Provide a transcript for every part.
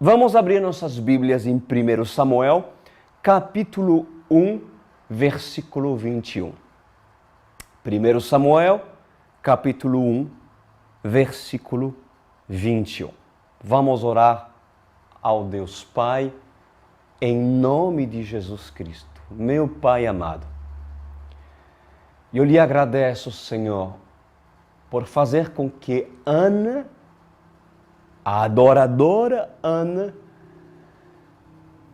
Vamos abrir nossas Bíblias em 1 Samuel, capítulo 1, versículo 21. 1 Samuel, capítulo 1, versículo 21. Vamos orar ao Deus Pai, em nome de Jesus Cristo. Meu Pai amado, eu lhe agradeço, Senhor, por fazer com que Ana, a adoradora Ana,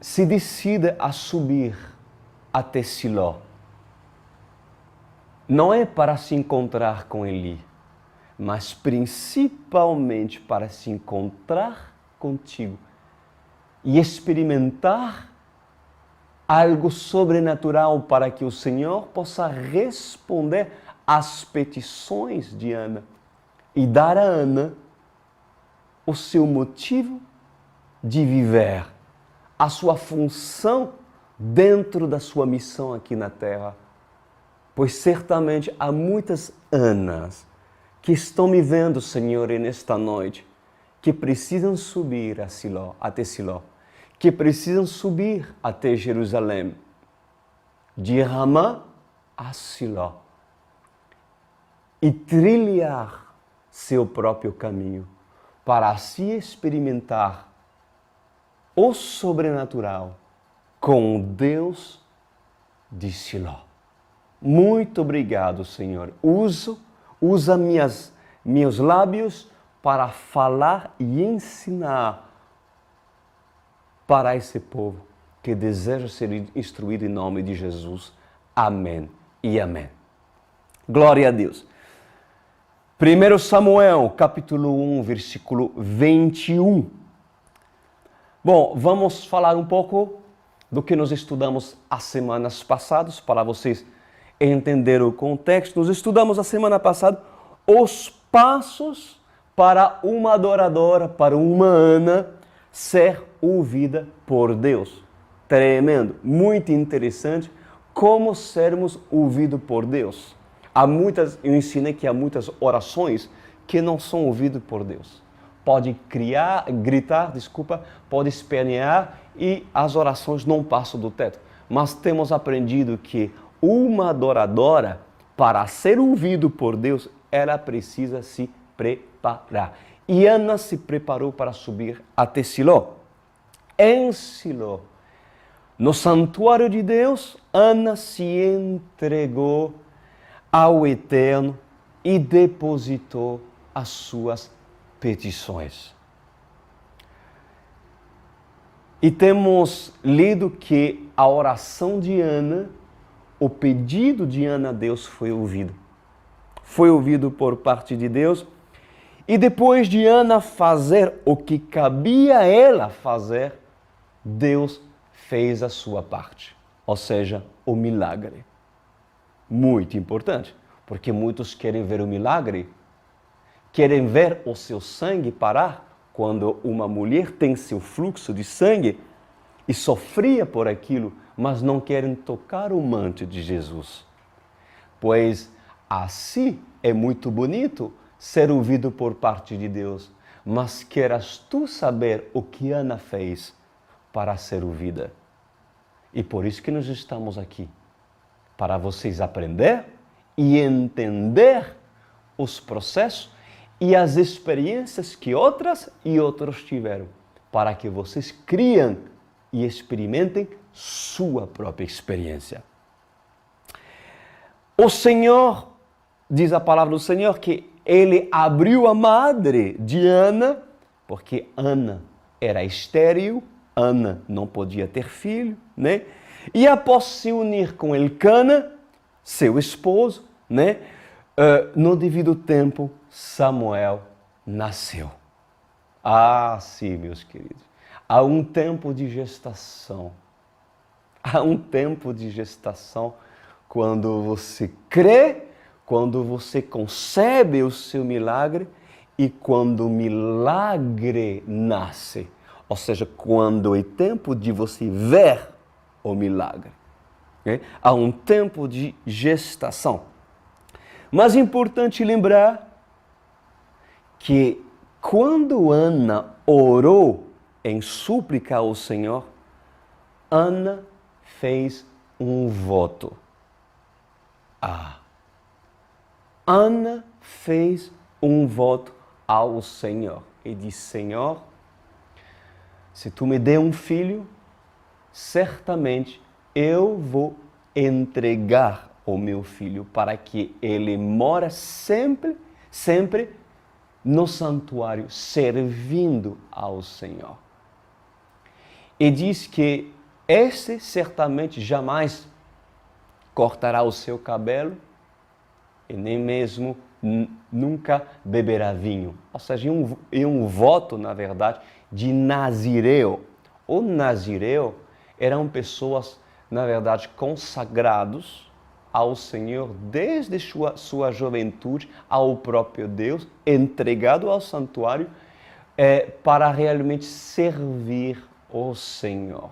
se decida a subir até Siló. Não é para se encontrar com Eli, mas principalmente para se encontrar contigo e experimentar algo sobrenatural para que o Senhor possa responder às petições de Ana e dar a Ana o seu motivo de viver, a sua função dentro da sua missão aqui na Terra. Pois certamente há muitas Anas que estão me vendo, Senhor, nesta noite, que precisam subir a Siló, até Siló, que precisam subir até Jerusalém, de Ramá a Siló, e trilhar seu próprio caminho, para assim experimentar o sobrenatural com o Deus de Siló. Muito obrigado, Senhor. Usa meus lábios para falar e ensinar para esse povo que deseja ser instruído em nome de Jesus. Amém e amém. Glória a Deus. 1 Samuel, capítulo 1, versículo 21. Bom, vamos falar um pouco do que nós estudamos as semanas passadas, para vocês entenderem o contexto. Nós estudamos a semana passada os passos para uma adoradora, para uma Ana, ser ouvida por Deus. Tremendo, muito interessante como sermos ouvidos por Deus. Eu ensinei que há muitas orações que não são ouvidas por Deus. Pode gritar, pode espernear e as orações não passam do teto. Mas temos aprendido que uma adoradora, para ser ouvido por Deus, ela precisa se preparar. E Ana se preparou para subir até Siló. Em Siló, no santuário de Deus, Ana se entregou ao Eterno e depositou as suas petições. E temos lido que a oração de Ana, o pedido de Ana a Deus foi ouvido. Foi ouvido por parte de Deus. E depois de Ana fazer o que cabia a ela fazer, Deus fez a sua parte. Ou seja, o milagre. Muito importante, porque muitos querem ver o milagre, querem ver o seu sangue parar quando uma mulher tem seu fluxo de sangue e sofria por aquilo, mas não querem tocar o manto de Jesus. Pois assim é muito bonito ser ouvido por parte de Deus, mas queras tu saber o que Ana fez para ser ouvida. E por isso que nós estamos aqui, para vocês aprender e entender os processos e as experiências que outras e outros tiveram, para que vocês criem e experimentem sua própria experiência. O Senhor, diz a palavra do Senhor, que Ele abriu a madre de Ana, porque Ana era estéril, Ana não podia ter filho, né? E após se unir com Elcana, seu esposo, né? No devido tempo, Samuel nasceu. Ah, sim, meus queridos. Há um tempo de gestação. Há um tempo de gestação quando você crê, quando você concebe o seu milagre e quando o milagre nasce. Ou seja, quando é tempo de você ver o milagre. Okay? Há um tempo de gestação. Mas é importante lembrar que quando Ana orou em súplica ao Senhor, Ana fez um voto. Ana fez um voto ao Senhor e disse: Senhor, se tu me der um filho, certamente eu vou entregar o meu filho para que ele mora sempre no santuário, servindo ao Senhor. E diz que este certamente jamais cortará o seu cabelo e nem mesmo nunca beberá vinho. Ou seja, um voto, na verdade, de nazireu. O nazireu eram pessoas, na verdade, consagrados ao Senhor desde sua juventude, ao próprio Deus, entregado ao santuário para realmente servir o Senhor.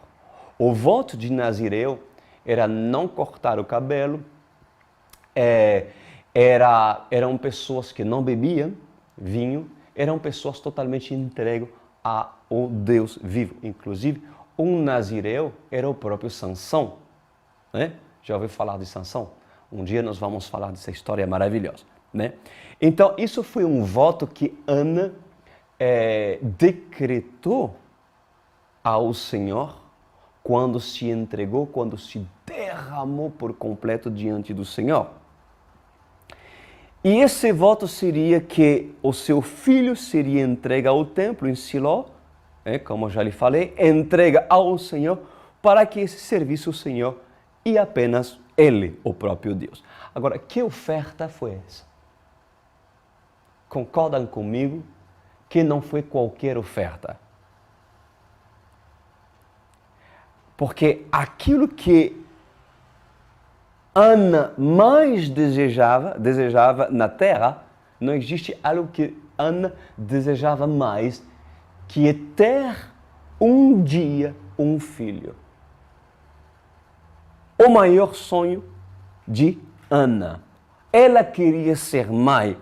O voto de nazireu era não cortar o cabelo, eram pessoas que não bebiam vinho, eram pessoas totalmente entregues ao Deus vivo. Inclusive, um nazireu era o próprio Sansão, né? Já ouviu falar de Sansão? Um dia nós vamos falar dessa história maravilhosa, né? Então, isso foi um voto que Ana decretou ao Senhor quando se entregou, quando se derramou por completo diante do Senhor. E esse voto seria que o seu filho seria entregue ao templo em Siló, como eu já lhe falei, entrega ao Senhor para que servisse o Senhor e apenas Ele, o próprio Deus. Agora, que oferta foi essa? Concordam comigo que não foi qualquer oferta? Porque aquilo que Ana mais desejava na terra, não existe algo que Ana desejava mais que é ter um dia um filho. O maior sonho de Ana. Ela queria ser mãe,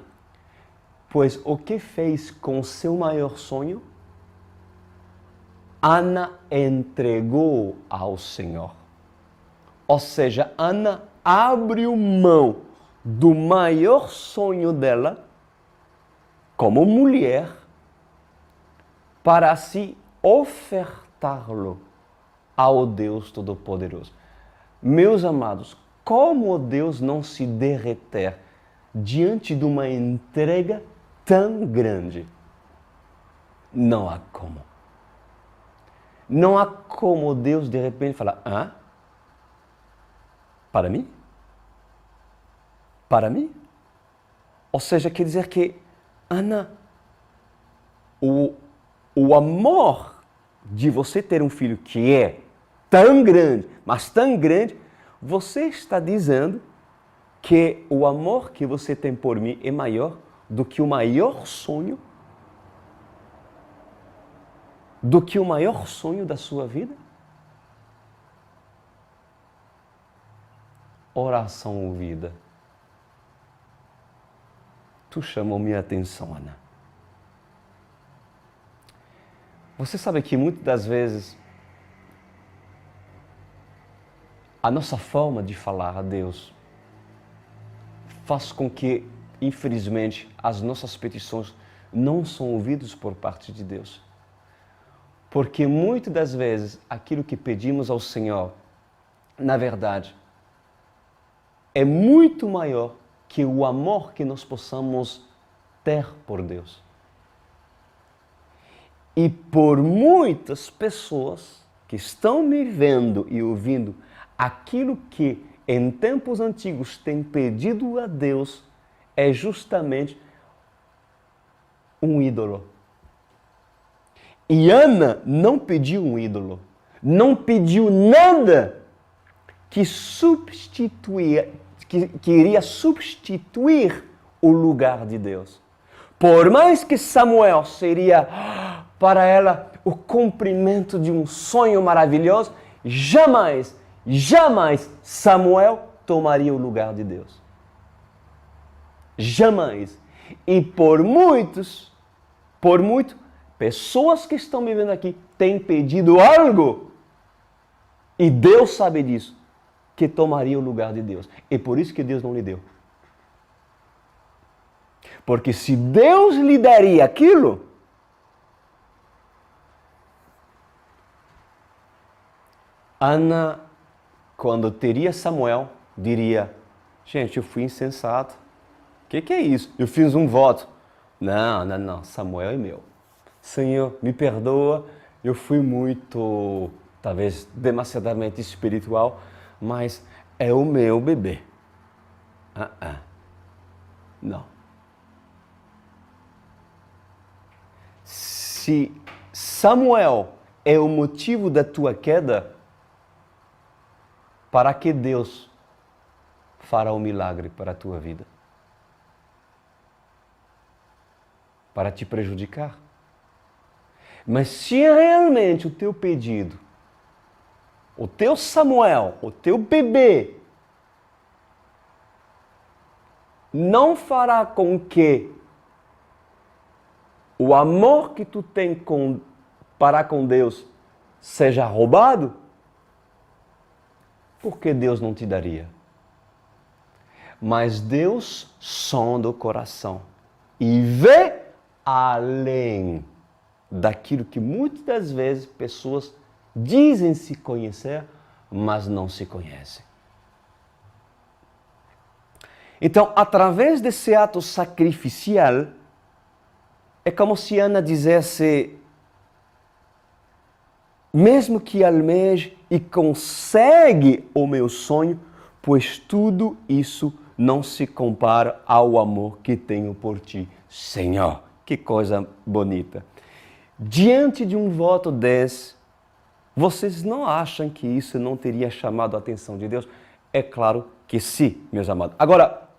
pois o que fez com seu maior sonho? Ana entregou ao Senhor. Ou seja, Ana abriu mão do maior sonho dela como mulher para se ofertá-lo ao Deus Todo-Poderoso. Meus amados, como Deus não se derreter diante de uma entrega tão grande? Não há como. Não há como Deus de repente falar: para mim? Para mim? Ou seja, quer dizer que, Ana, o amor de você ter um filho que é tão grande, mas tão grande, você está dizendo que o amor que você tem por mim é maior do que o maior sonho? Do que o maior sonho da sua vida? Oração ouvida. Tu chamou minha atenção, Ana. Você sabe que muitas das vezes a nossa forma de falar a Deus faz com que, infelizmente, as nossas petições não são ouvidas por parte de Deus. Porque muitas das vezes aquilo que pedimos ao Senhor, na verdade, é muito maior que o amor que nós possamos ter por Deus. E por muitas pessoas que estão me vendo e ouvindo, aquilo que em tempos antigos tem pedido a Deus é justamente um ídolo. E Ana não pediu um ídolo, não pediu nada que iria substituir o lugar de Deus. Por mais que Samuel seria para ela o cumprimento de um sonho maravilhoso, jamais Samuel tomaria o lugar de Deus. Jamais. E por muito, pessoas que estão me vendo aqui tem pedido algo, e Deus sabe disso, que tomaria o lugar de Deus. É por isso que Deus não lhe deu. Porque se Deus lhe daria aquilo, Ana, quando teria Samuel, diria, gente, eu fui insensato. O que é isso? Eu fiz um voto. Não, Samuel é meu. Senhor, me perdoa, eu fui muito, talvez, demasiadamente espiritual, mas é o meu bebê. Não. Se Samuel é o motivo da tua queda, para que Deus fará um milagre para a tua vida? Para te prejudicar? Mas se realmente o teu pedido, o teu Samuel, o teu bebê, não fará com que o amor que tu tem para com Deus seja roubado, por que Deus não te daria? Mas Deus sonda o coração e vê além daquilo que muitas das vezes pessoas dizem se conhecer, mas não se conhecem. Então, através desse ato sacrificial, é como se Ana dissesse, mesmo que almeje e consegue o meu sonho, pois tudo isso não se compara ao amor que tenho por ti, Senhor. Que coisa bonita. Diante de um voto desse, vocês não acham que isso não teria chamado a atenção de Deus? É claro que sim, meus amados. Agora,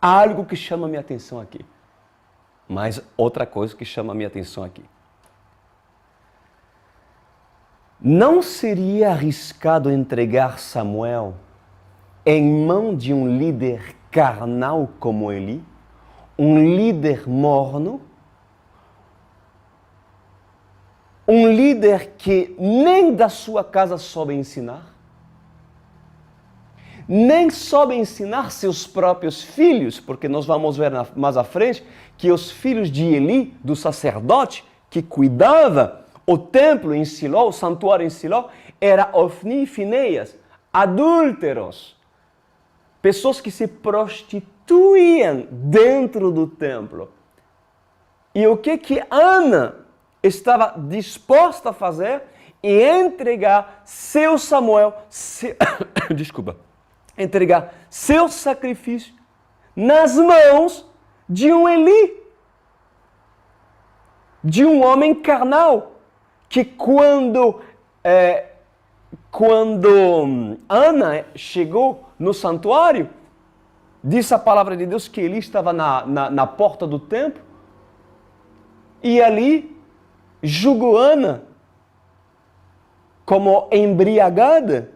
há algo que chama a minha atenção aqui. Mas outra coisa que chama a minha atenção aqui. Não seria arriscado entregar Samuel em mão de um líder carnal como Eli? Um líder morno? Um líder que nem da sua casa soube ensinar? Nem soube ensinar seus próprios filhos, porque nós vamos ver mais à frente que os filhos de Eli, do sacerdote que cuidava o templo em Siló, o santuário em Siló, era Ofni e Finéias, adúlteros, pessoas que se prostituíam dentro do templo. E o que Ana estava disposta a fazer? E entregar seu Samuel, entregar seu sacrifício nas mãos de um Eli, de um homem carnal, que quando Ana chegou no santuário, disse a palavra de Deus que Eli estava na porta do templo, e ali julgou Ana como embriagada,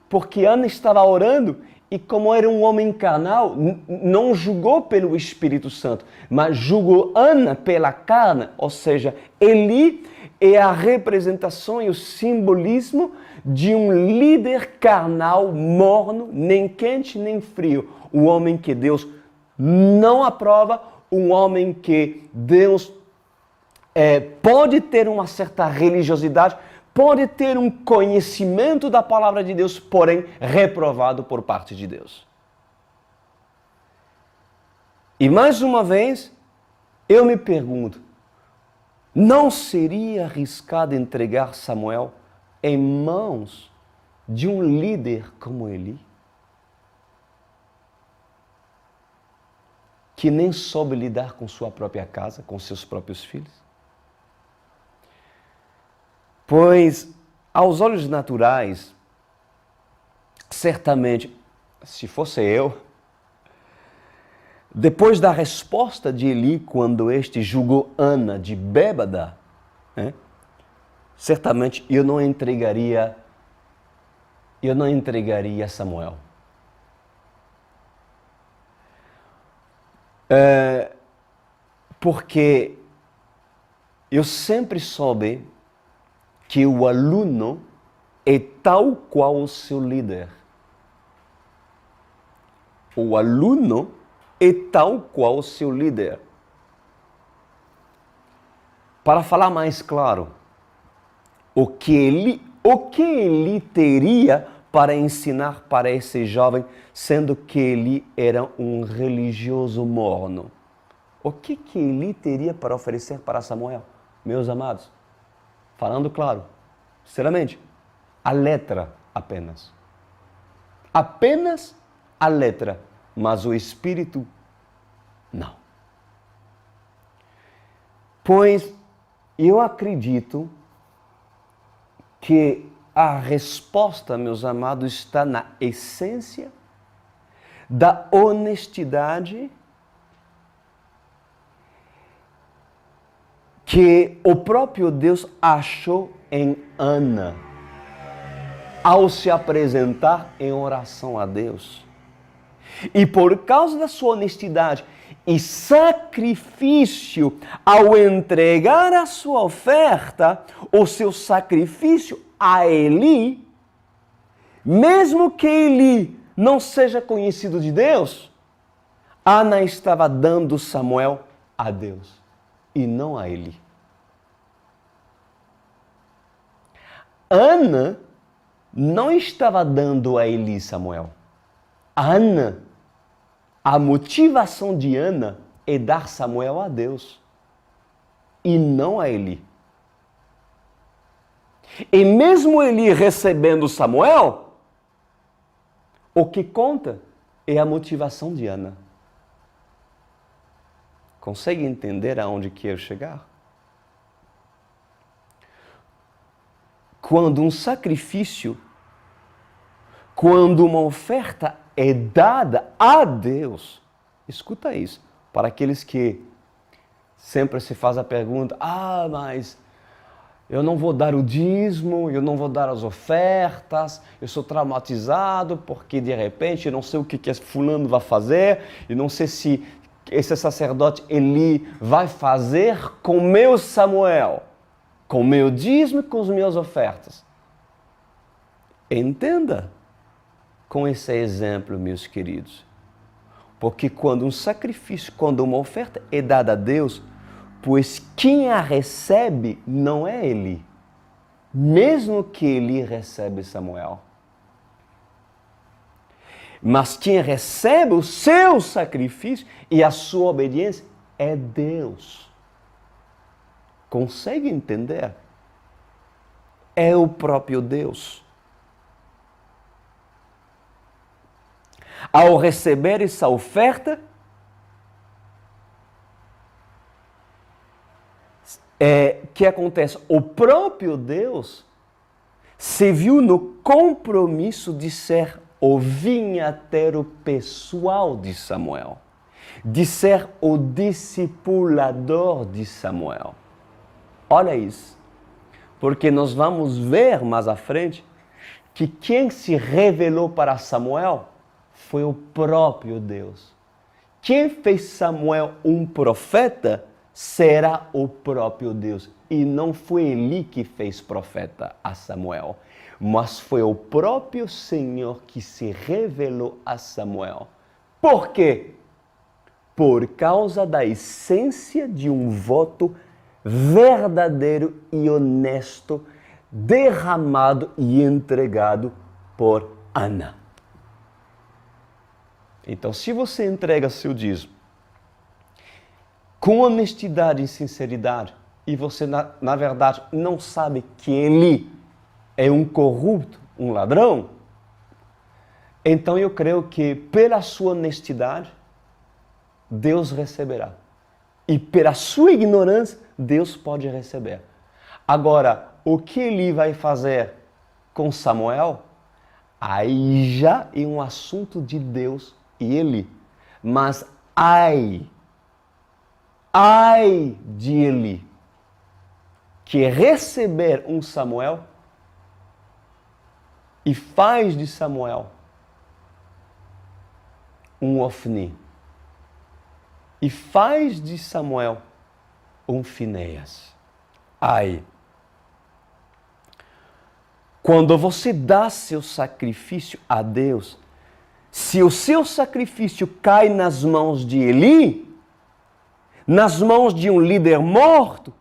porque Ana estava orando e como era um homem carnal, não julgou pelo Espírito Santo, mas julgou Ana pela carne, ou seja, Eli é a representação e o simbolismo de um líder carnal morno, nem quente nem frio, um homem que Deus não aprova, um homem que Deus pode ter uma certa religiosidade, pode ter um conhecimento da palavra de Deus, porém reprovado por parte de Deus. E mais uma vez, eu me pergunto, não seria arriscado entregar Samuel em mãos de um líder como Eli? Que nem soube lidar com sua própria casa, com seus próprios filhos? Pois, aos olhos naturais, certamente, se fosse eu, depois da resposta de Eli, quando este julgou Ana de bêbada, certamente eu não entregaria Samuel. Porque eu sempre soube que o aluno é tal qual o seu líder. O aluno é tal qual o seu líder. Para falar mais claro, o que ele teria para ensinar para esse jovem, sendo que ele era um religioso morno? O que ele teria para oferecer para Samuel? Meus amados, falando claro, sinceramente, a letra apenas. Apenas a letra, mas o espírito, não. Pois eu acredito que a resposta, meus amados, está na essência da honestidade que o próprio Deus achou em Ana ao se apresentar em oração a Deus. E por causa da sua honestidade e sacrifício, ao entregar a sua oferta, o seu sacrifício a Eli, mesmo que Eli não seja conhecido de Deus, Ana estava dando Samuel a Deus e não a Eli. Ana não estava dando a Eli Samuel. Ana, a motivação de Ana é dar Samuel a Deus e não a Eli. E mesmo Eli recebendo Samuel, o que conta é a motivação de Ana. Consegue entender aonde quero chegar? Quando um sacrifício, quando uma oferta é dada a Deus, escuta isso, para aqueles que sempre se fazem a pergunta, mas eu não vou dar o dízimo, eu não vou dar as ofertas, eu sou traumatizado porque de repente eu não sei o que fulano vai fazer, eu não sei se esse sacerdote Eli vai fazer com meu Samuel, com meu dízimo e com as minhas ofertas. Entenda com esse exemplo, meus queridos, porque quando um sacrifício, quando uma oferta é dada a Deus, pois quem a recebe não é Eli, mesmo que Eli recebe Samuel. Mas quem recebe o seu sacrifício e a sua obediência é Deus. Consegue entender? É o próprio Deus. Ao receber essa oferta, que acontece? O próprio Deus se viu no compromisso de ser o vinhateiro pessoal de Samuel, de ser o discipulador de Samuel. Olha isso, porque nós vamos ver mais à frente que quem se revelou para Samuel foi o próprio Deus. Quem fez Samuel um profeta será o próprio Deus. E não foi Eli que fez profeta a Samuel, mas foi o próprio Senhor que se revelou a Samuel. Por quê? Por causa da essência de um voto verdadeiro e honesto, derramado e entregado por Ana. Então, se você entrega seu dízimo com honestidade e sinceridade, e você, na verdade, não sabe que ele é um corrupto, um ladrão, então eu creio que pela sua honestidade, Deus receberá. E pela sua ignorância, Deus pode receber. Agora, o que ele vai fazer com Samuel, aí já é um assunto de Deus e ele. Mas ai de Eli, que receber um Samuel e faz de Samuel um Ofni, e faz de Samuel um Finéias. Ai. Quando você dá seu sacrifício a Deus, se o seu sacrifício cai nas mãos de Eli, nas mãos de um líder morto,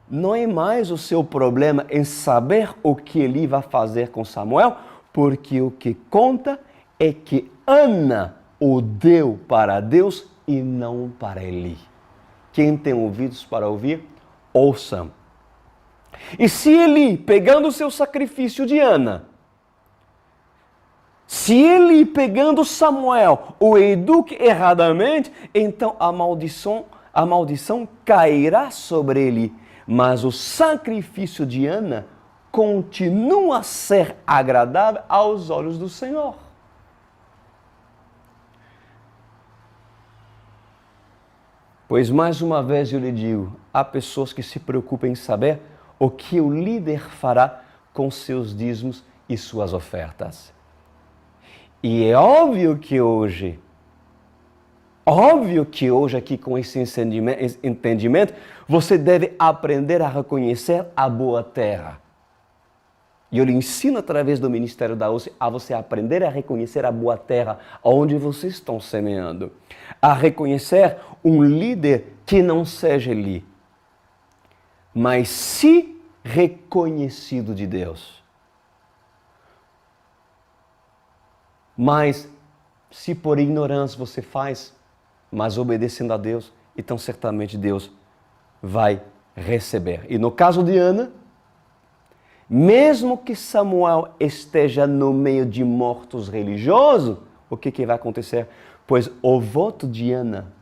não é mais o seu problema em saber o que Eli vai fazer com Samuel, porque o que conta é que Ana o deu para Deus e não para Eli. Quem tem ouvidos para ouvir, ouçam. E se Eli, pegando o seu sacrifício de Ana, se Eli, pegando Samuel, o eduque erradamente, então a maldição cairá sobre ele. Mas o sacrifício de Ana continua a ser agradável aos olhos do Senhor. Pois, mais uma vez eu lhe digo, há pessoas que se preocupam em saber o que o líder fará com seus dízimos e suas ofertas. E é óbvio que hoje aqui com esse entendimento, você deve aprender a reconhecer a boa terra. E eu lhe ensino através do Ministério da OSE a você aprender a reconhecer a boa terra onde vocês estão semeando. A reconhecer um líder que não seja Eli, mas se reconhecido de Deus. Mas se por ignorância você faz, mas obedecendo a Deus, então certamente Deus vai receber. E no caso de Ana, mesmo que Samuel esteja no meio de mortos religiosos, o que vai acontecer? Pois o voto de Ana,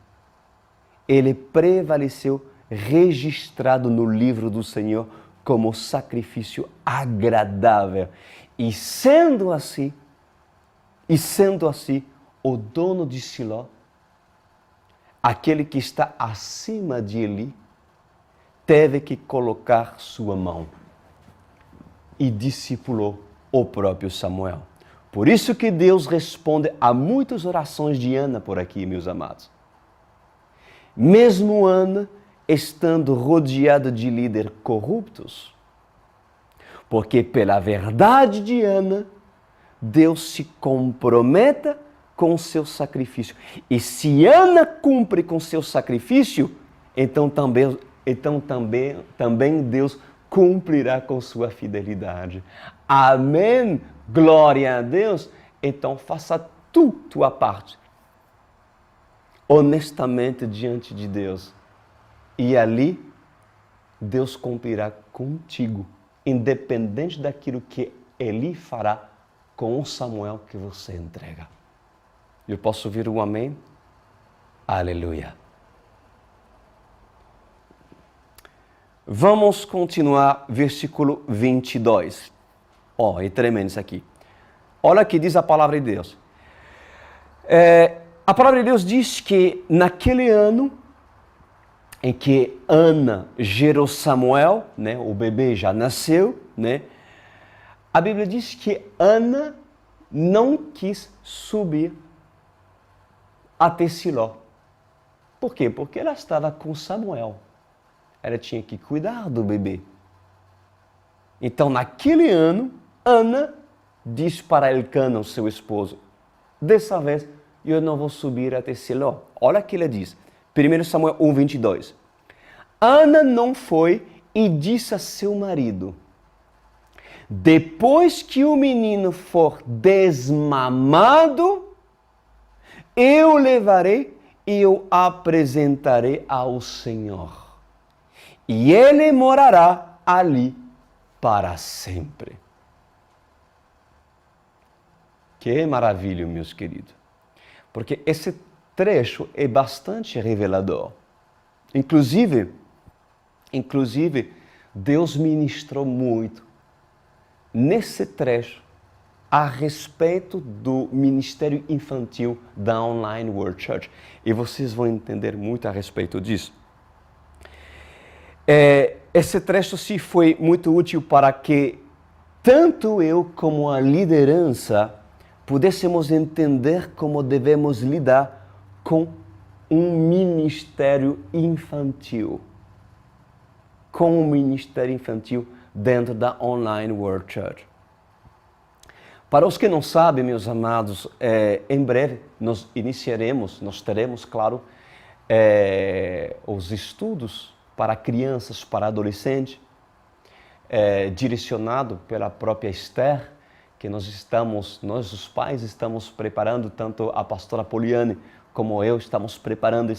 ele prevaleceu registrado no livro do Senhor como sacrifício agradável. E sendo assim, o dono de Siló, aquele que está acima de Eli, teve que colocar sua mão e discipulou o próprio Samuel. Por isso que Deus responde a muitas orações de Ana por aqui, meus amados. Mesmo Ana estando rodeada de líderes corruptos, porque pela verdade de Ana, Deus se compromete com o seu sacrifício. E se Ana cumpre com seu sacrifício, então também Deus cumprirá com sua fidelidade. Amém? Glória a Deus. Então faça tua parte, honestamente diante de Deus. E ali, Deus cumprirá contigo, independente daquilo que Eli fará com o Samuel que você entrega. Eu posso ouvir um amém? Aleluia. Vamos continuar, versículo 22. É tremendo isso aqui. Olha o que diz a palavra de Deus. A palavra de Deus diz que naquele ano em que Ana gerou Samuel, né, o bebê já nasceu, né, a Bíblia diz que Ana não quis subir até Siló. Por quê? Porque ela estava com Samuel. Ela tinha que cuidar do bebê. Então, naquele ano, Ana disse para Elcana, o seu esposo, dessa vez eu não vou subir até Siló. Olha o que ele diz. 1 Samuel 1:22. Ana não foi e disse a seu marido: depois que o menino for desmamado, eu o levarei e o apresentarei ao Senhor. E ele morará ali para sempre. Que maravilha, meus queridos. Porque esse trecho é bastante revelador. Inclusive, Deus ministrou muito nesse trecho a respeito do ministério infantil da Online World Church. E vocês vão entender muito a respeito disso. Esse trecho sim foi muito útil para que tanto eu como a liderança pudéssemos entender como devemos lidar com um ministério infantil. com o ministério infantil dentro da Online World Church. Para os que não sabem, meus amados, em breve nós teremos, claro, os estudos para crianças, para adolescentes, direcionado pela própria Esther, que nós os pais estamos preparando, tanto a pastora Poliane como eu estamos preparando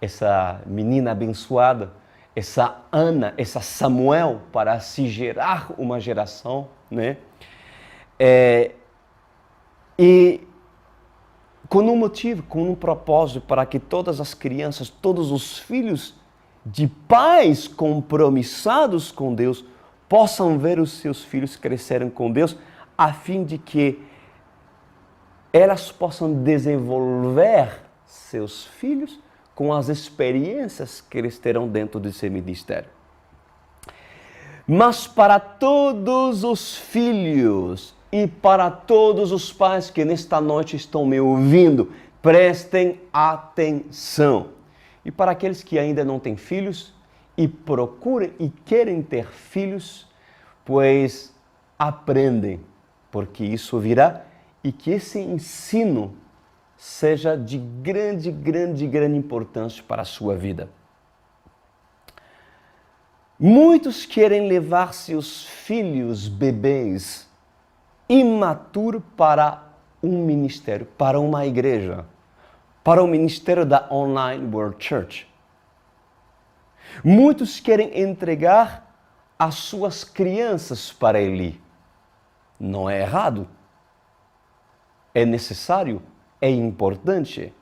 essa menina abençoada, essa Ana, essa Samuel, para se gerar uma geração, né? E com um motivo, com um propósito, para que todas as crianças, todos os filhos de pais compromissados com Deus, possam ver os seus filhos crescerem com Deus, a fim de que elas possam desenvolver seus filhos com as experiências que eles terão dentro desse ministério. Mas para todos os filhos e para todos os pais que nesta noite estão me ouvindo, prestem atenção. E para aqueles que ainda não têm filhos e procuram e querem ter filhos, pois aprendem, porque isso virá, e que esse ensino seja de grande importância para a sua vida. Muitos querem levar seus filhos bebês imaturos para um ministério, para uma igreja, para o ministério da Online World Church. Muitos querem entregar as suas crianças para ele. Não é errado. É necessário, é importante.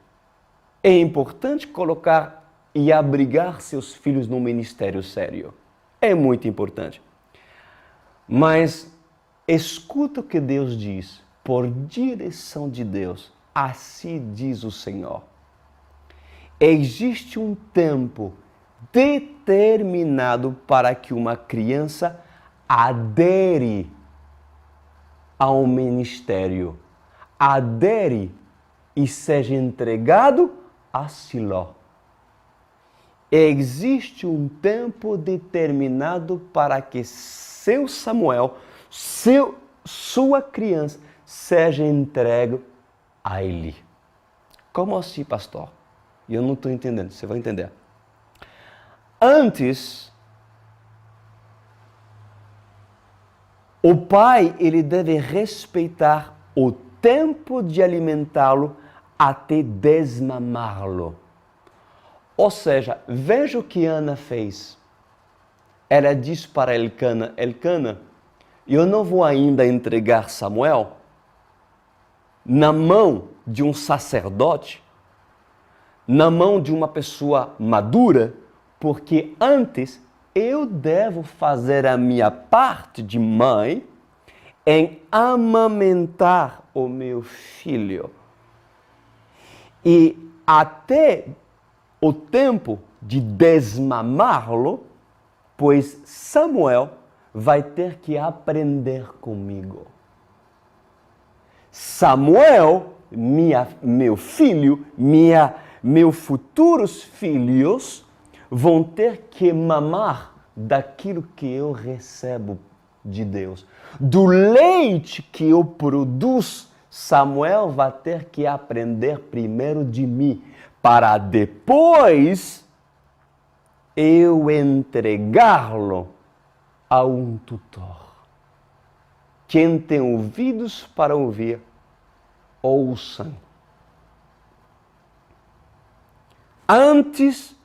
É importante colocar e abrigar seus filhos num ministério sério. É muito importante. Mas escuta o que Deus diz, por direção de Deus. Assim diz o Senhor. Existe um tempo determinado para que uma criança adere ao ministério, adere e seja entregado a Siló. Existe um tempo determinado para que seu Samuel, sua criança, seja entregue a Eli. Como assim, pastor? Eu não estou entendendo, você vai entender. Antes, o pai ele deve respeitar o tempo de alimentá-lo até desmamá-lo. Ou seja, veja o que Ana fez. Ela diz para Elcana, Elcana, eu não vou ainda entregar Samuel na mão de um sacerdote, na mão de uma pessoa madura, porque antes eu devo fazer a minha parte de mãe em amamentar o meu filho. E até o tempo de desmamá-lo, pois Samuel vai ter que aprender comigo. Samuel, meu filho, meus futuros filhos vão ter que mamar daquilo que eu recebo de Deus. Do leite que eu produzo, Samuel vai ter que aprender primeiro de mim, para depois eu entregá-lo a um tutor. Quem tem ouvidos para ouvir, ouçam. Antes,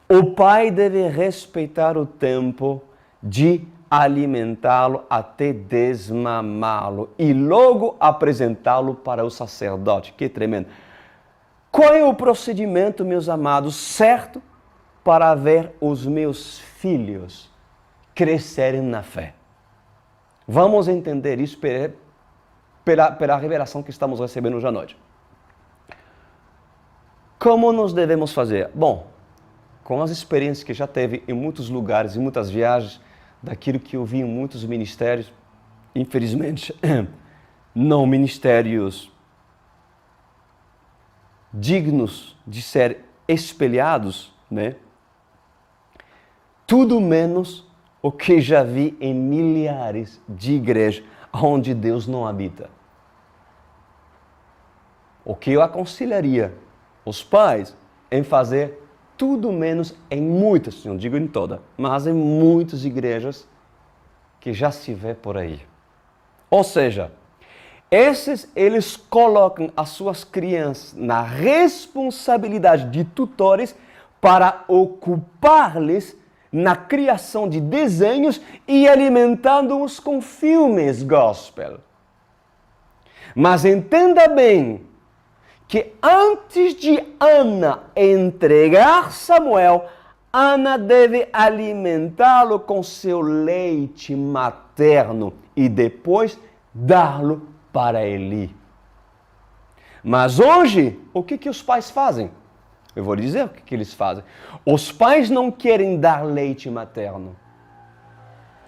o pai deve respeitar o tempo de alimentá-lo até desmamá-lo e logo apresentá-lo para o sacerdote. Que tremendo! Qual é o procedimento, meus amados, certo para ver os meus filhos crescerem na fé? Vamos entender isso pela revelação que estamos recebendo hoje à noite. Como nós devemos fazer? Bom, com as experiências que já teve em muitos lugares, em muitas viagens, daquilo que eu vi em muitos ministérios, infelizmente, não ministérios dignos de ser espelhados, né? tudo menos o que já vi em milhares de igrejas onde Deus não habita. O que eu aconselharia os pais em fazer tudo menos em muitas, não digo em todas, mas em muitas igrejas que já se vê por aí. Ou seja, eles colocam as suas crianças na responsabilidade de tutores para ocupar-lhes na criação de desenhos e alimentando-os com filmes gospel. Mas entenda bem que antes de Ana entregar Samuel, Ana deve alimentá-lo com seu leite materno e depois dá-lo para Eli. Mas hoje, o que os pais fazem? Eu vou dizer o que eles fazem. Os pais não querem dar leite materno.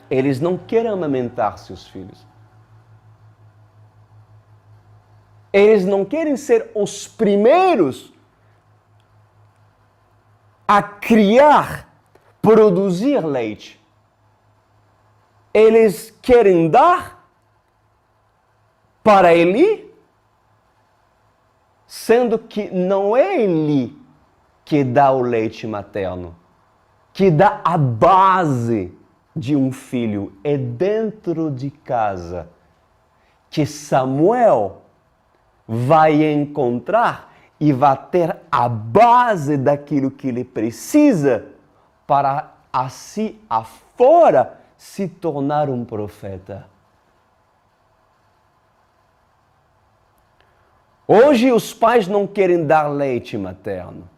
Eles não querem amamentar seus filhos. Eles não querem ser os primeiros a criar, produzir leite. Eles querem dar para Eli, sendo que não é Eli que dá o leite materno, que dá a base de um filho. É dentro de casa que Samuel vai encontrar e vai ter a base daquilo que ele precisa para assim afora se tornar um profeta. Hoje os pais não querem dar leite materno.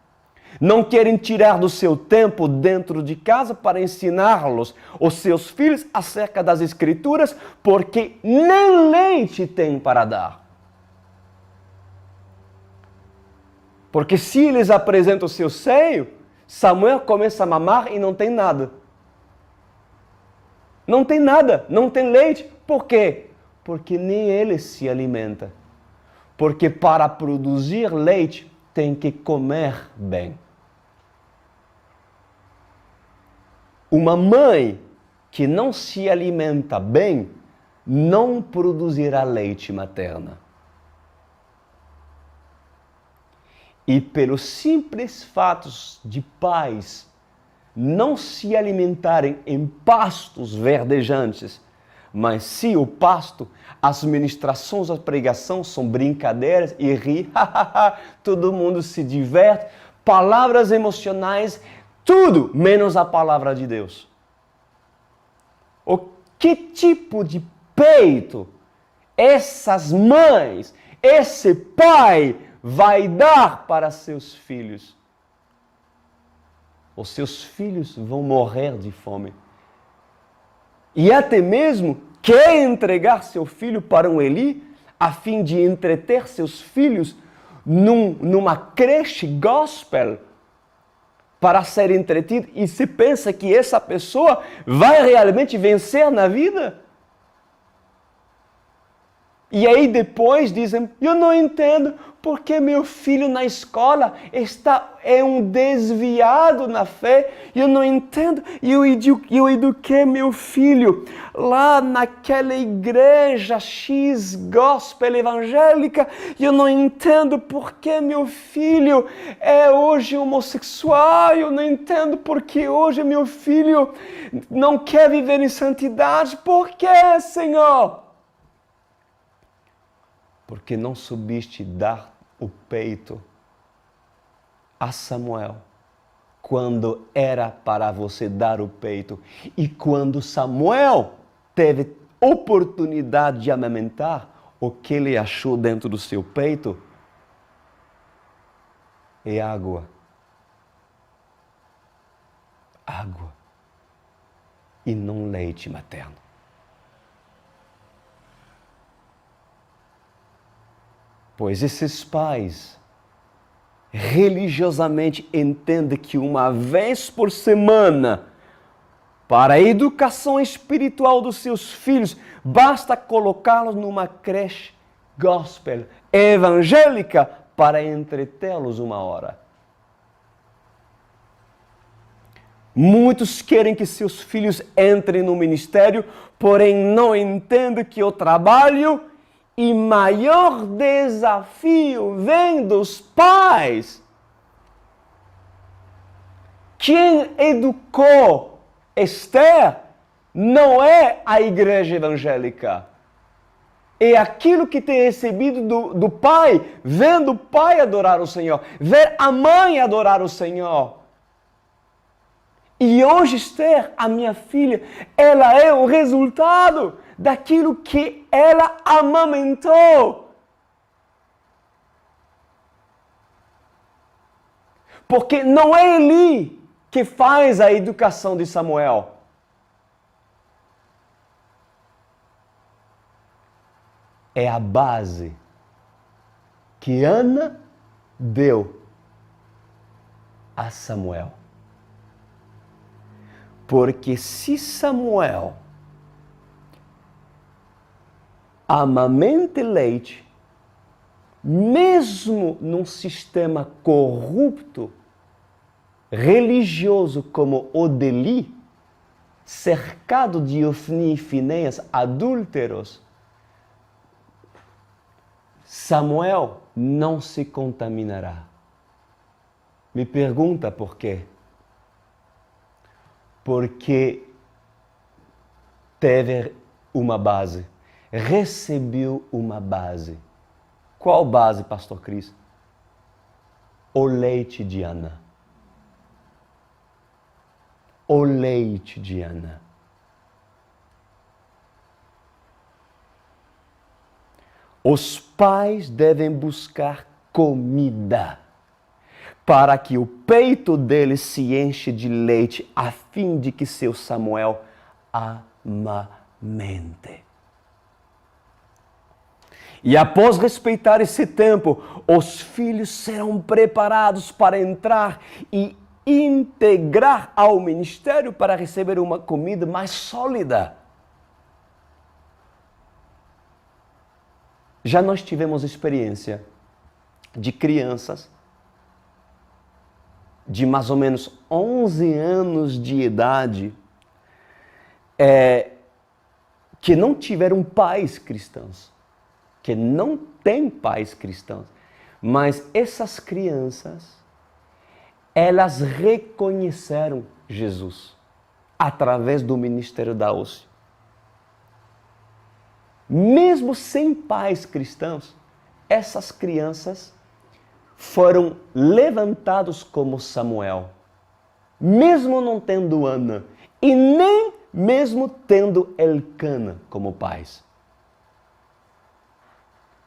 Não querem tirar do seu tempo dentro de casa para ensiná-los, os seus filhos, acerca das Escrituras, porque nem leite tem para dar. Porque se eles apresentam o seu seio, Samuel começa a mamar e não tem nada. Não tem nada, não tem leite. Por quê? Porque nem ele se alimenta. Porque para produzir leite tem que comer bem. Uma mãe que não se alimenta bem não produzirá leite materno. E pelos simples fatos de pais não se alimentarem em pastos verdejantes, mas se o pasto, as ministrações, a pregação são brincadeiras e ri, todo mundo se diverte, palavras emocionais, tudo menos a palavra de Deus. O que tipo de peito essas mães, esse pai vai dar para seus filhos? Os seus filhos vão morrer de fome. E até mesmo quer entregar seu filho para um Eli, a fim de entreter seus filhos numa creche gospel, para ser entretido, e se pensa que essa pessoa vai realmente vencer na vida? E aí depois dizem, eu não entendo porque meu filho na escola é um desviado na fé. Eu não entendo, eu eduquei meu filho lá naquela igreja X gospel evangélica. Eu não entendo porque meu filho é hoje homossexual. Eu não entendo porque hoje meu filho não quer viver em santidade. Por quê, Senhor? Porque não soubeste dar o peito a Samuel quando era para você dar o peito. E quando Samuel teve oportunidade de amamentar, o que ele achou dentro do seu peito é água. Água. E não leite materno. Pois esses pais religiosamente entendem que uma vez por semana, para a educação espiritual dos seus filhos, basta colocá-los numa creche gospel evangélica para entretê-los uma hora. Muitos querem que seus filhos entrem no ministério, porém não entendem que o trabalho e maior desafio vem dos pais. Quem educou Esther não é a igreja evangélica. É aquilo que tem recebido do pai, vendo o pai adorar o Senhor, ver a mãe adorar o Senhor. E hoje, Esther, a minha filha, ela é o resultado daquilo que ela amamentou. Porque não é Eli que faz a educação de Samuel. É a base que Ana deu a Samuel. Porque se Samuel amamenta leite, mesmo num sistema corrupto, religioso como o de Eli, cercado de Ofni e Finéias adúlteros, Samuel não se contaminará. Me pergunta por quê? Porque teve uma base, recebeu uma base. Qual base, pastor Cris? O leite de Ana. O leite de Ana. Os pais devem buscar comida para que o peito deles se enche de leite, a fim de que seu Samuel amamente. E após respeitar esse tempo, os filhos serão preparados para entrar e integrar ao ministério para receber uma comida mais sólida. Já nós tivemos experiência de crianças de mais ou menos 11 anos de idade que não tiveram pais cristãos, que não têm pais cristãos, mas essas crianças, elas reconheceram Jesus através do ministério da OSCE. Mesmo sem pais cristãos, essas crianças foram levantados como Samuel, mesmo não tendo Ana e nem mesmo tendo Elcana como pais.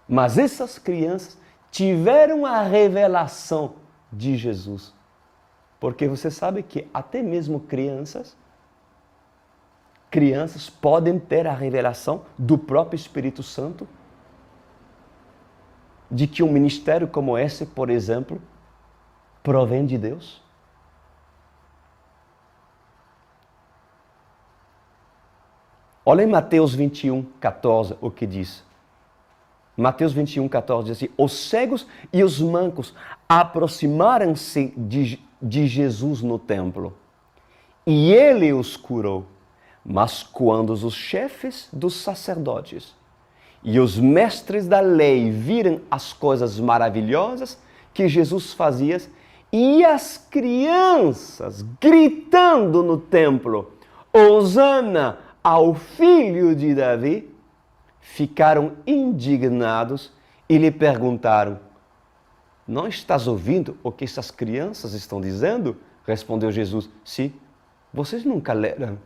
Mas essas crianças tiveram a revelação de Jesus. Porque você sabe que até mesmo crianças podem ter a revelação do próprio Espírito Santo de que um ministério como esse, por exemplo, provém de Deus. Olha em Mateus 21, 14 o que diz. Mateus 21, 14 diz assim: os cegos e os mancos aproximaram-se de Jesus no templo, e ele os curou. Mas quando os chefes dos sacerdotes e os mestres da lei viram as coisas maravilhosas que Jesus fazia, e as crianças gritando no templo, Hosana ao filho de Davi, ficaram indignados e lhe perguntaram: não estás ouvindo o que essas crianças estão dizendo? Respondeu Jesus: sim, vocês nunca leram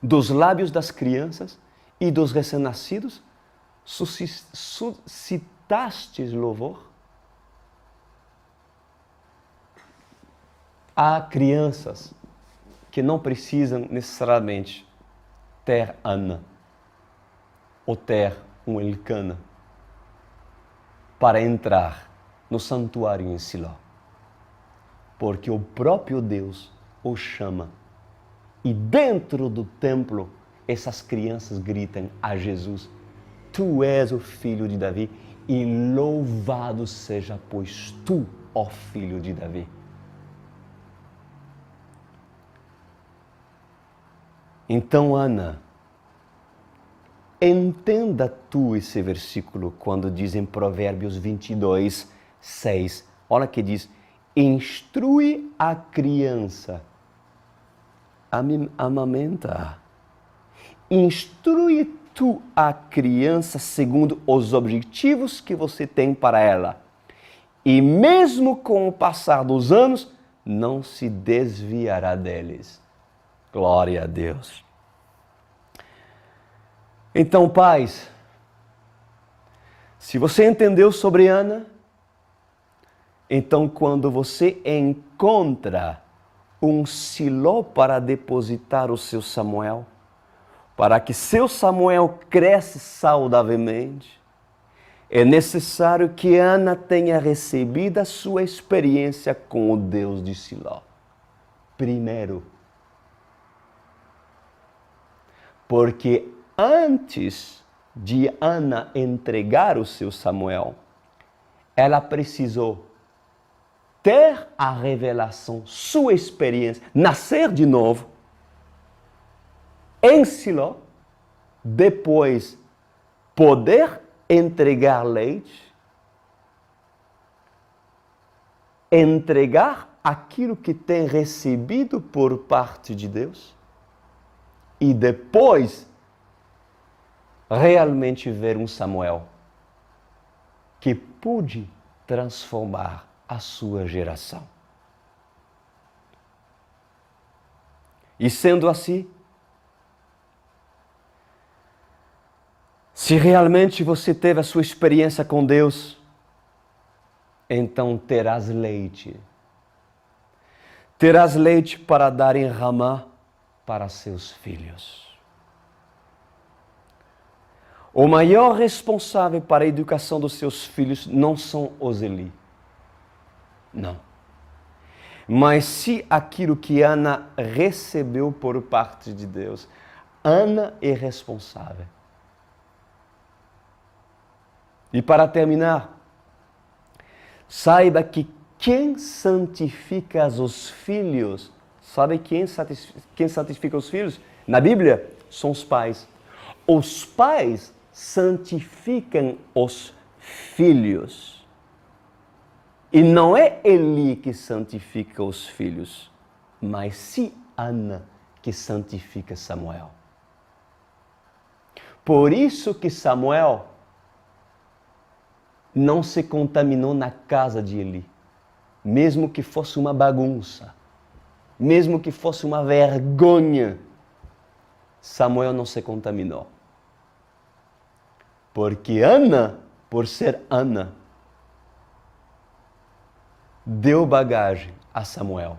dos lábios das crianças e dos recém-nascidos suscitastes louvor? Há crianças que não precisam necessariamente ter Ana ou ter um Elcana para entrar no santuário em Siló, porque o próprio Deus o chama. E dentro do templo, essas crianças gritam a Jesus: tu és o filho de Davi, e louvado seja, pois tu, ó filho de Davi. Então, Ana, entenda tu esse versículo quando diz em Provérbios 22, 6. Olha que diz, instrui a criança, amamenta. Instrui tu a criança segundo os objetivos que você tem para ela. E mesmo com o passar dos anos, não se desviará deles. Glória a Deus. Então, pais, se você entendeu sobre Ana, então quando você encontra um Siló para depositar o seu Samuel, para que seu Samuel cresça saudavelmente, é necessário que Ana tenha recebido a sua experiência com o Deus de Siló. Primeiro, porque antes de Ana entregar o seu Samuel, ela precisou ter a revelação, sua experiência, nascer de novo em Siló, depois poder entregar leite, entregar aquilo que tem recebido por parte de Deus e depois realmente ver um Samuel que pôde transformar a sua geração. E sendo assim, se realmente você teve a sua experiência com Deus, então terás leite. Terás leite para dar em Ramá para seus filhos. O maior responsável para a educação dos seus filhos não são os Eli. Não. Mas se aquilo que Ana recebeu por parte de Deus, Ana é responsável. E para terminar, saiba que quem santifica os filhos, sabe quem santifica os filhos? Na Bíblia, são os pais. Os pais santificam os filhos. E não é Eli que santifica os filhos, mas sim Ana que santifica Samuel. Por isso que Samuel não se contaminou na casa de Eli, mesmo que fosse uma bagunça, mesmo que fosse uma vergonha, Samuel não se contaminou. Porque Ana, por ser Ana, deu bagagem a Samuel.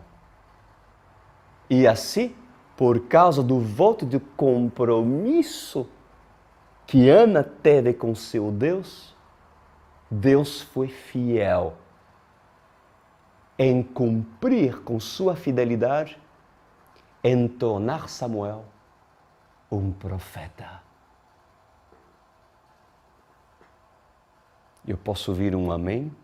E assim, por causa do voto de compromisso que Ana teve com seu Deus, Deus foi fiel em cumprir com sua fidelidade, em tornar Samuel um profeta. Eu posso ouvir um amém?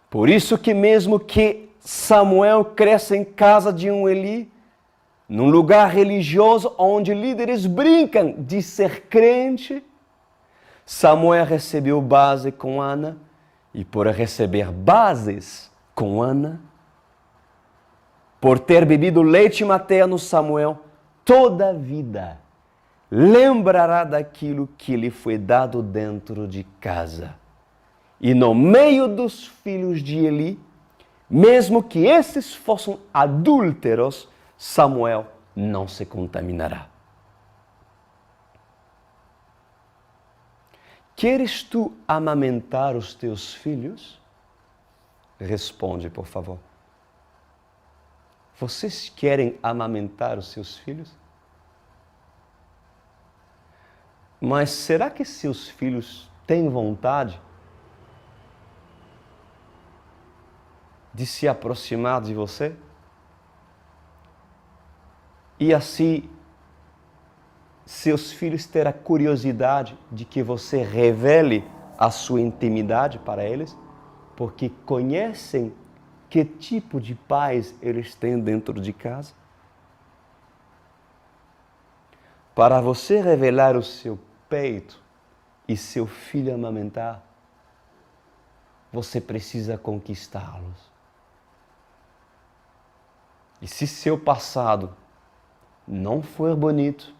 Por isso que mesmo que Samuel cresça em casa de um Eli, num lugar religioso onde líderes brincam de ser crente, Samuel recebeu base com Ana, e por receber bases com Ana, por ter bebido leite materno, Samuel, toda a vida lembrará daquilo que lhe foi dado dentro de casa. E no meio dos filhos de Eli, mesmo que esses fossem adúlteros, Samuel não se contaminará. Queres tu amamentar os teus filhos? Responde, por favor. Vocês querem amamentar os seus filhos? Mas será que seus filhos têm vontade de se aproximar de você? E assim, seus filhos terão curiosidade de que você revele a sua intimidade para eles, porque conhecem que tipo de pais eles têm dentro de casa. Para você revelar o seu peito e seu filho amamentar, você precisa conquistá-los. E se seu passado não for bonito,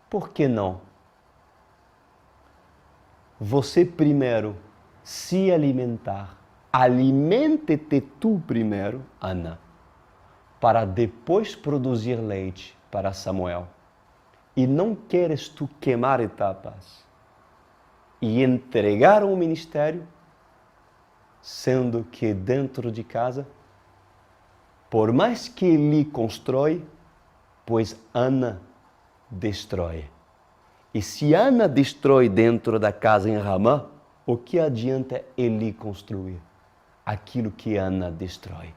por que não? Você primeiro se alimentar. Alimente-te tu primeiro, Ana, para depois produzir leite para Samuel. E não queres tu queimar etapas e entregar um ministério, sendo que dentro de casa, por mais que ele constrói, pois Ana destrói. E se Ana destrói dentro da casa em Ramá, o que adianta ele construir aquilo que Ana destrói?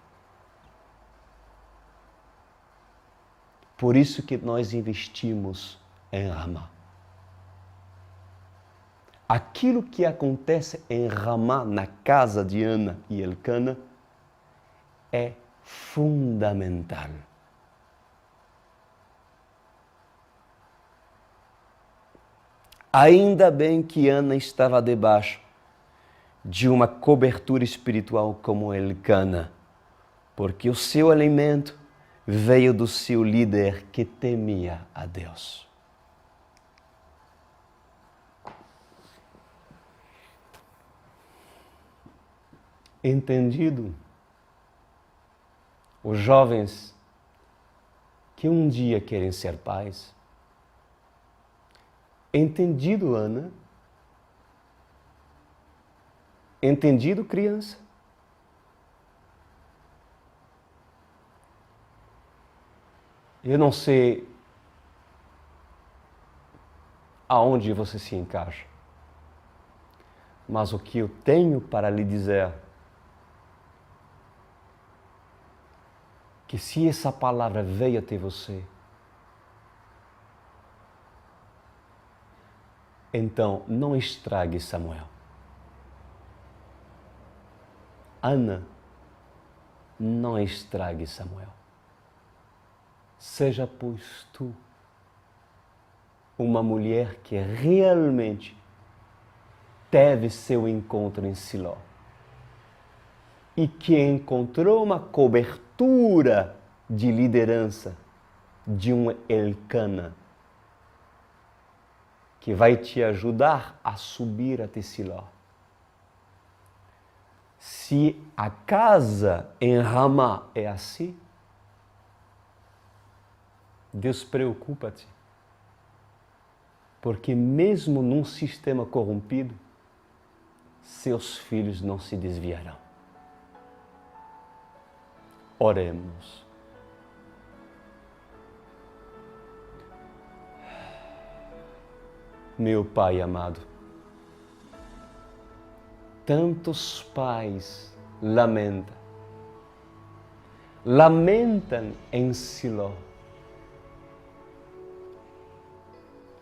Por isso que nós investimos em Ramá. Aquilo que acontece em Ramá, na casa de Ana e Elcana, é fundamental. Ainda bem que Ana estava debaixo de uma cobertura espiritual como Elcana, porque o seu alimento veio do seu líder que temia a Deus. Entendido? Os jovens que um dia querem ser pais. Entendido, Ana? Entendido, criança? Eu não sei aonde você se encaixa, mas o que eu tenho para lhe dizer que se essa palavra veio até você, então não estrague Samuel. Ana, não estrague Samuel. Seja, pois, tu uma mulher que realmente teve seu encontro em Siló e que encontrou uma cobertura de liderança de um Elcana que vai te ajudar a subir até Siló. Se a casa em Ramá é assim, Deus preocupa-te, porque mesmo num sistema corrompido, seus filhos não se desviarão. Oremos. Meu Pai amado, tantos pais lamentam em Siló,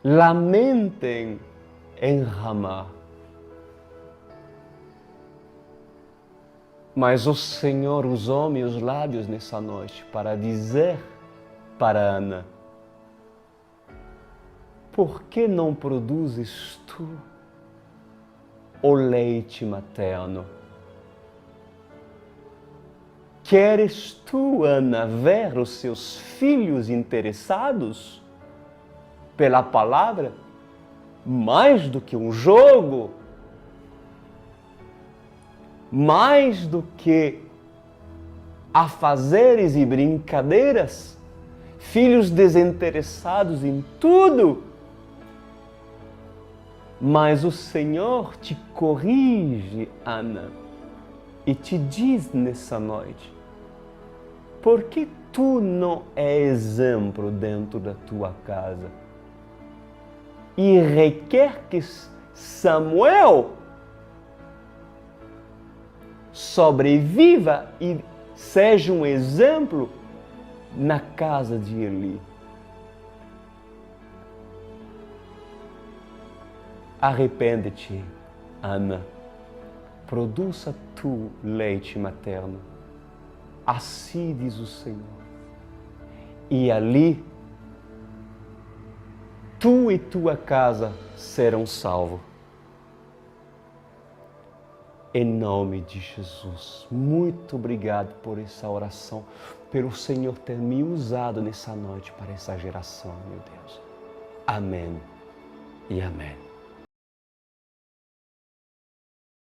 lamentem em Ramá, mas o Senhor usou meus lábios nessa noite para dizer para Ana: por que não produzes tu o leite materno? Queres tu, Ana, ver os seus filhos interessados pela palavra mais do que um jogo? Mais do que afazeres e brincadeiras? Filhos desinteressados em tudo? Mas o Senhor te corrige, Ana, e te diz nessa noite: por que tu não é exemplo dentro da tua casa? E requer que Samuel sobreviva e seja um exemplo na casa de Eli. Arrepende-te, Ana, produza tu leite materno. Assim diz o Senhor. E ali, tu e tua casa serão salvos. Em nome de Jesus. Muito obrigado por essa oração, pelo Senhor ter me usado nessa noite para essa geração, meu Deus. Amém e amém.